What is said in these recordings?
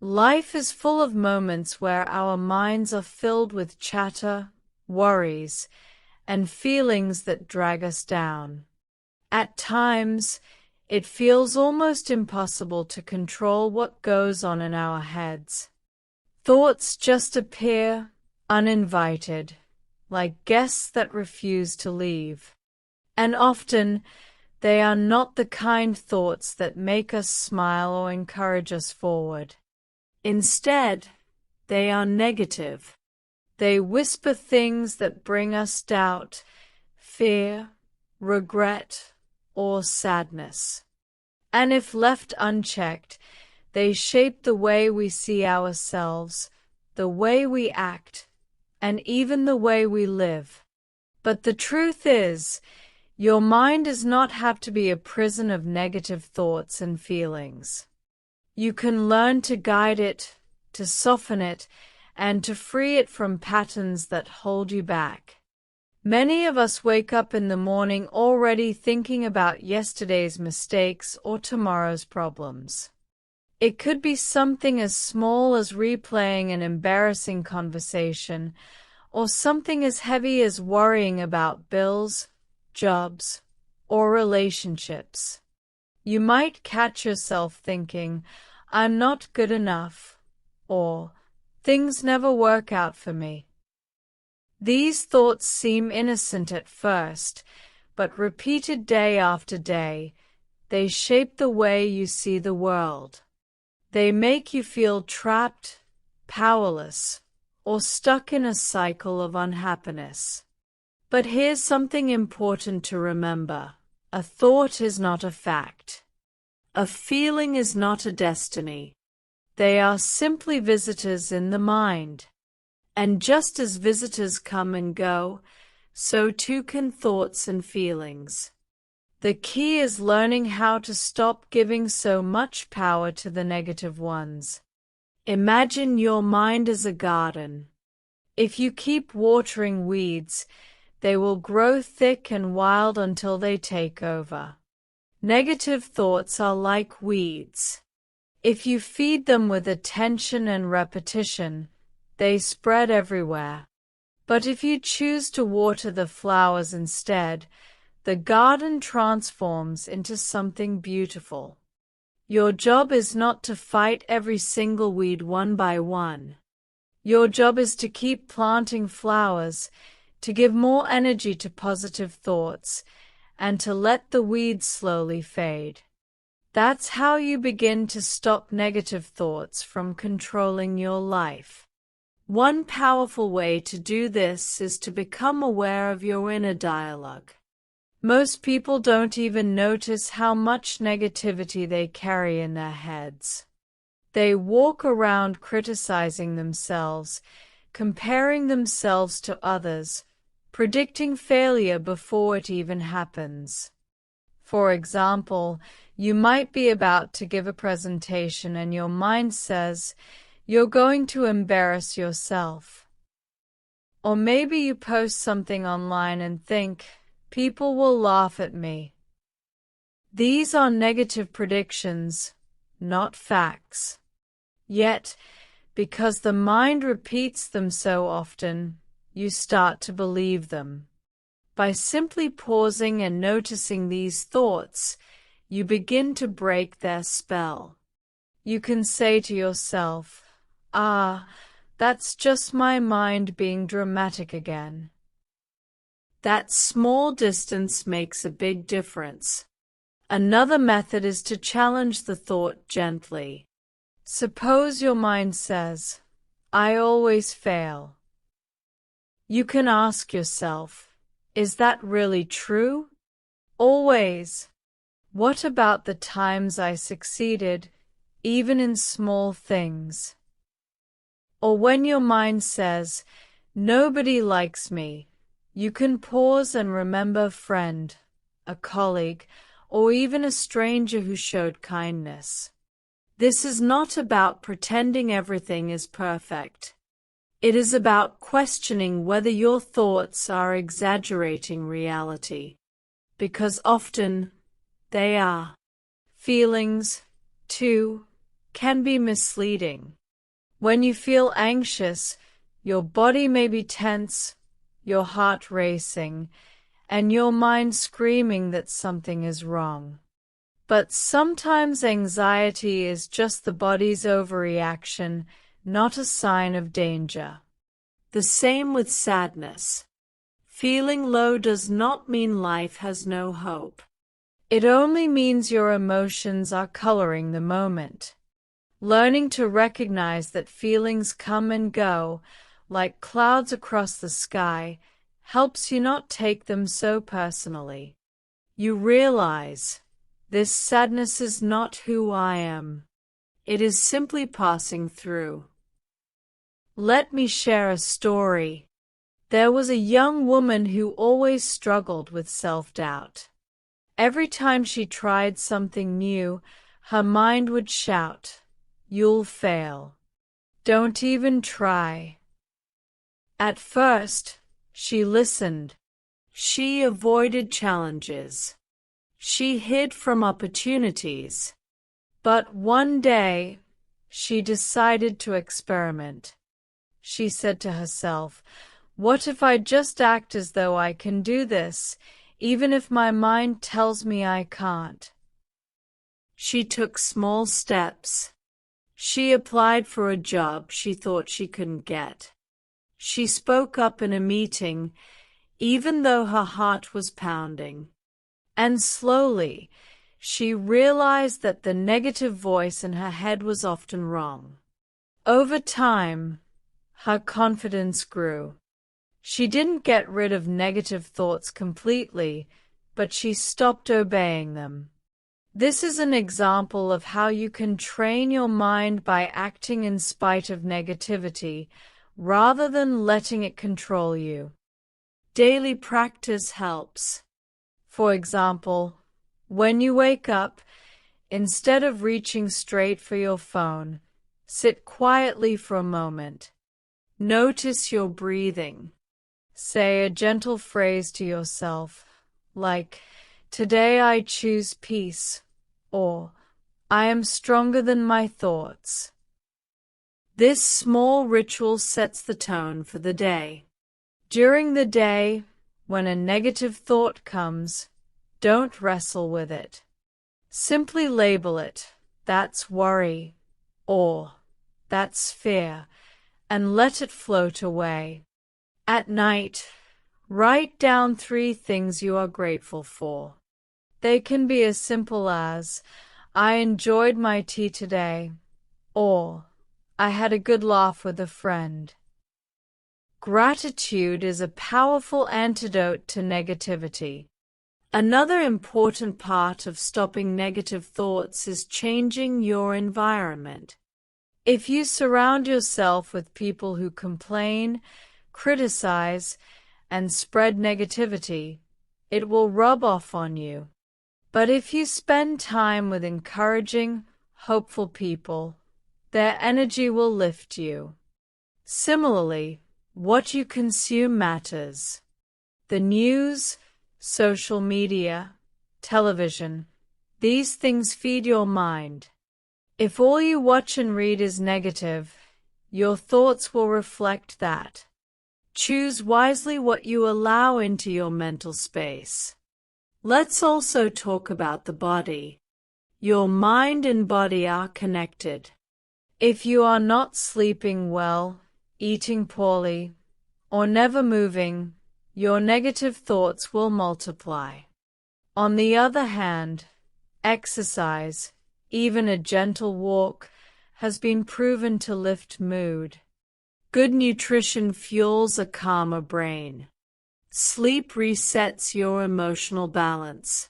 Life is full of moments where our minds are filled with chatter, worries, and feelings that drag us down. At times, it feels almost impossible to control what goes on in our heads. Thoughts just appear, uninvited, like guests that refuse to leave. And often, they are not the kind thoughts that make us smile or encourage us forward. Instead, they are negative. They whisper things that bring us doubt, fear, regret, or sadness. And if left unchecked, they shape the way we see ourselves, the way we act, and even the way we live. But the truth is, your mind does not have to be a prison of negative thoughts and feelings. You can learn to guide it, to soften it, and to free it from patterns that hold you back. Many of us wake up in the morning already thinking about yesterday's mistakes or tomorrow's problems. It could be something as small as replaying an embarrassing conversation, or something as heavy as worrying about bills, jobs, or relationships. You might catch yourself thinking, "I'm not good enough," or "things never work out for me." These thoughts seem innocent at first, but repeated day after day, they shape the way you see the world. They make you feel trapped, powerless, or stuck in a cycle of unhappiness. But here's something important to remember. A thought is not a fact. A feeling is not a destiny. They are simply visitors in the mind. And just as visitors come and go, so too can thoughts and feelings. The key is learning how to stop giving so much power to the negative ones. Imagine your mind as a garden. If you keep watering weeds, they will grow thick and wild until they take over. Negative thoughts are like weeds. If you feed them with attention and repetition, they spread everywhere. But if you choose to water the flowers instead, the garden transforms into something beautiful. Your job is not to fight every single weed one by one. Your job is to keep planting flowers, to give more energy to positive thoughts, and to let the weeds slowly fade. That's how you begin to stop negative thoughts from controlling your life. One powerful way to do this is to become aware of your inner dialogue. Most people don't even notice how much negativity they carry in their heads. They walk around criticizing themselves, comparing themselves to others, predicting failure before it even happens. For example, you might be about to give a presentation and your mind says, "You're going to embarrass yourself." Or maybe you post something online and think, "People will laugh at me." These are negative predictions, not facts. Yet, because the mind repeats them so often, you start to believe them. By simply pausing and noticing these thoughts, you begin to break their spell. You can say to yourself, "That's just my mind being dramatic again." That small distance makes a big difference. Another method is to challenge the thought gently. Suppose your mind says, "I always fail." You can ask yourself, is that really true? Always. What about the times I succeeded, even in small things? Or when your mind says, "Nobody likes me," you can pause and remember a friend, a colleague, or even a stranger who showed kindness. This is not about pretending everything is perfect. It is about questioning whether your thoughts are exaggerating reality, because often they are. Feelings, too, can be misleading. When you feel anxious, your body may be tense, your heart racing, and your mind screaming that something is wrong. But sometimes anxiety is just the body's overreaction, not a sign of danger. The same with sadness. Feeling low does not mean life has no hope. It only means your emotions are coloring the moment. Learning to recognize that feelings come and go, like clouds across the sky, helps you not take them so personally. You realize, this sadness is not who I am. It is simply passing through. Let me share a story. There was a young woman who always struggled with self-doubt. Every time she tried something new, her mind would shout, "You'll fail. Don't even try." At first, she listened. She avoided challenges. She hid from opportunities. But one day, she decided to experiment. She said to herself, "What if I just act as though I can do this, even if my mind tells me I can't?" She took small steps. She applied for a job she thought she couldn't get. She spoke up in a meeting, even though her heart was pounding. And slowly, she realized that the negative voice in her head was often wrong. Over time, her confidence grew. She didn't get rid of negative thoughts completely, but she stopped obeying them. This is an example of how you can train your mind by acting in spite of negativity, rather than letting it control you. Daily practice helps. For example, when you wake up, instead of reaching straight for your phone, sit quietly for a moment. Notice your breathing. Say a gentle phrase to yourself, like, "Today I choose peace," or "I am stronger than my thoughts." This small ritual sets the tone for the day. During the day, when a negative thought comes, don't wrestle with it. Simply label it, "That's worry," or "That's fear," and let it float away. At night, write down 3 things you are grateful for. They can be as simple as, "I enjoyed my tea today," or "I had a good laugh with a friend." Gratitude is a powerful antidote to negativity. Another important part of stopping negative thoughts is changing your environment. If you surround yourself with people who complain, criticize, and spread negativity, it will rub off on you. But if you spend time with encouraging, hopeful people, their energy will lift you. Similarly, what you consume matters. The news, social media, television, these things feed your mind. If all you watch and read is negative, your thoughts will reflect that. Choose wisely what you allow into your mental space. Let's also talk about the body. Your mind and body are connected. If you are not sleeping well, eating poorly, or never moving, your negative thoughts will multiply. On the other hand, exercise, even a gentle walk, has been proven to lift mood. Good nutrition fuels a calmer brain. Sleep resets your emotional balance.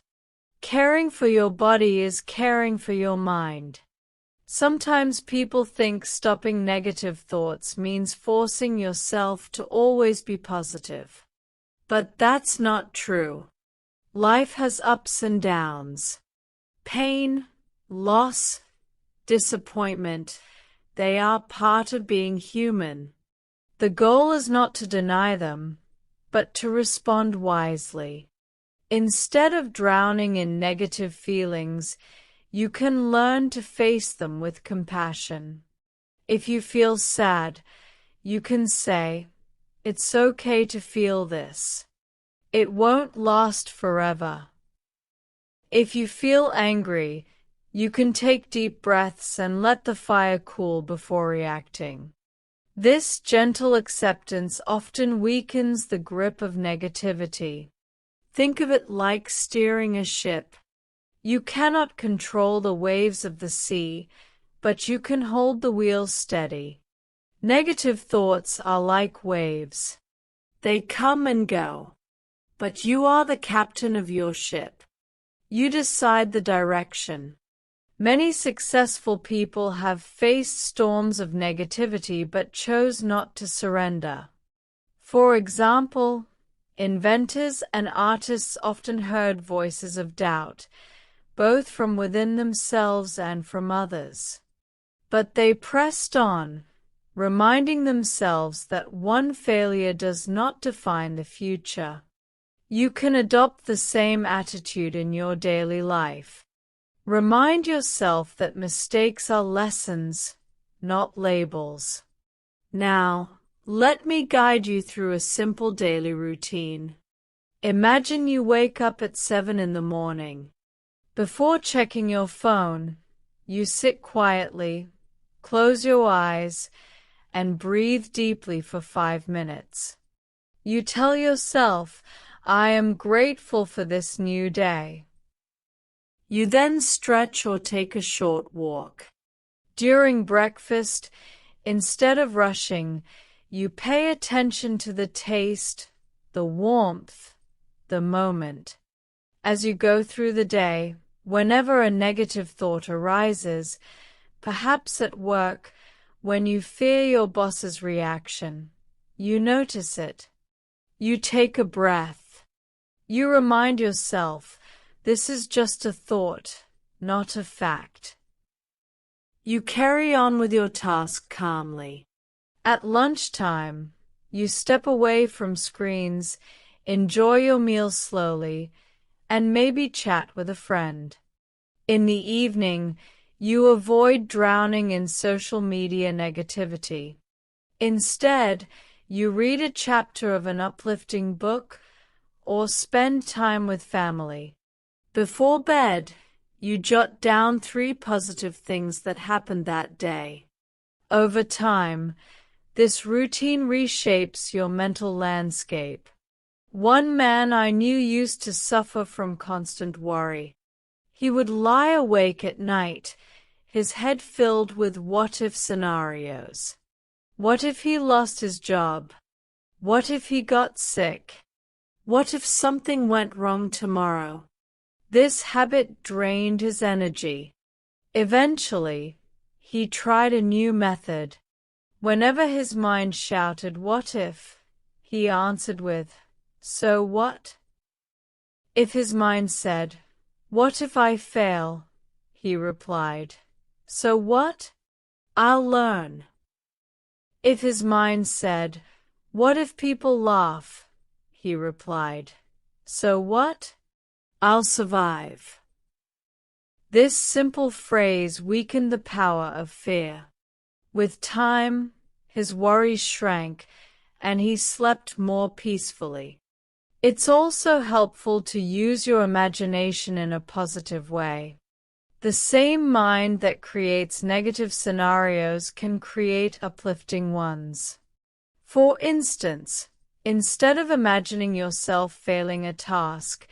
Caring for your body is caring for your mind. Sometimes people think stopping negative thoughts means forcing yourself to always be positive. But that's not true. Life has ups and downs. Pain, loss, disappointment, they are part of being human. The goal is not to deny them, but to respond wisely. Instead of drowning in negative feelings, you can learn to face them with compassion. If you feel sad, you can say, "It's okay to feel this. It won't last forever." If you feel angry, you can take deep breaths and let the fire cool before reacting. This gentle acceptance often weakens the grip of negativity. Think of it like steering a ship. You cannot control the waves of the sea, but you can hold the wheel steady. Negative thoughts are like waves. They come and go, but you are the captain of your ship. You decide the direction. Many successful people have faced storms of negativity but chose not to surrender. For example, inventors and artists often heard voices of doubt, both from within themselves and from others. But they pressed on, reminding themselves that one failure does not define the future. You can adopt the same attitude in your daily life. Remind yourself that mistakes are lessons, not labels. Now, let me guide you through a simple daily routine. Imagine you wake up at 7 in the morning. Before checking your phone, you sit quietly, close your eyes, and breathe deeply for 5 minutes. You tell yourself, "I am grateful for this new day." You then stretch or take a short walk. During breakfast, instead of rushing, you pay attention to the taste, the warmth, the moment. As you go through the day, whenever a negative thought arises, perhaps at work, when you fear your boss's reaction, you notice it. You take a breath. You remind yourself, this is just a thought, not a fact. You carry on with your task calmly. At lunchtime, you step away from screens, enjoy your meal slowly, and maybe chat with a friend. In the evening, you avoid drowning in social media negativity. Instead, you read a chapter of an uplifting book or spend time with family. Before bed, you jot down 3 positive things that happened that day. Over time, this routine reshapes your mental landscape. One man I knew used to suffer from constant worry. He would lie awake at night, his head filled with what-if scenarios. What if he lost his job? What if he got sick? What if something went wrong tomorrow? This habit drained his energy. Eventually, he tried a new method. Whenever his mind shouted, "What if?" he answered with, "So what?" If his mind said, "What if I fail?" he replied, "So what? I'll learn." If his mind said, "What if people laugh?" he replied, "So what? I'll survive." This simple phrase weakened the power of fear. With time, his worries shrank, and he slept more peacefully. It's also helpful to use your imagination in a positive way. The same mind that creates negative scenarios can create uplifting ones. For instance, instead of imagining yourself failing a task,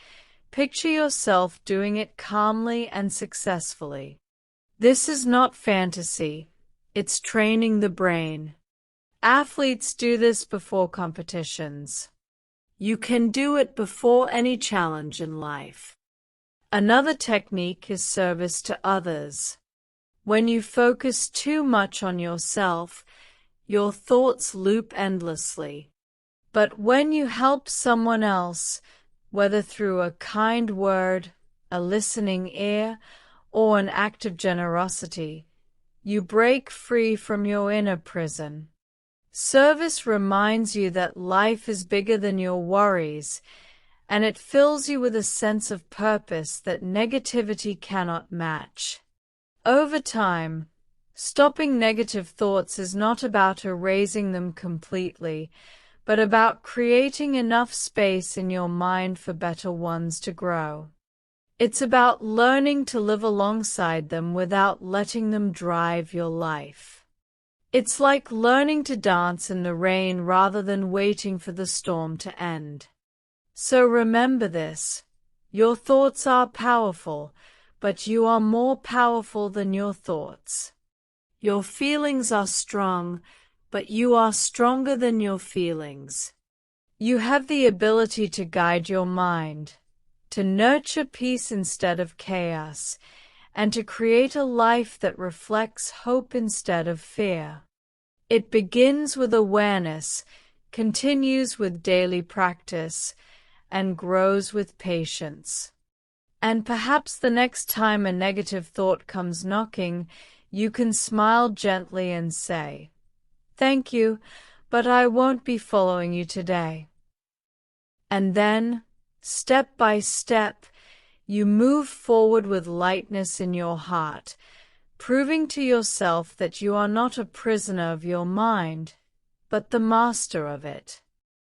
picture yourself doing it calmly and successfully. This is not fantasy, it's training the brain. Athletes do this before competitions. You can do it before any challenge in life. Another technique is service to others. When you focus too much on yourself, your thoughts loop endlessly. But when you help someone else, whether through a kind word, a listening ear, or an act of generosity, you break free from your inner prison. Service reminds you that life is bigger than your worries, and it fills you with a sense of purpose that negativity cannot match. Over time, stopping negative thoughts is not about erasing them completely, but about creating enough space in your mind for better ones to grow. It's about learning to live alongside them without letting them drive your life. It's like learning to dance in the rain rather than waiting for the storm to end. So remember this: your thoughts are powerful, but you are more powerful than your thoughts. Your feelings are strong, but you are stronger than your feelings. You have the ability to guide your mind, to nurture peace instead of chaos, and to create a life that reflects hope instead of fear. It begins with awareness, continues with daily practice, and grows with patience. And perhaps the next time a negative thought comes knocking, you can smile gently and say, "Thank you, but I won't be following you today." And then, step by step, you move forward with lightness in your heart, proving to yourself that you are not a prisoner of your mind, but the master of it.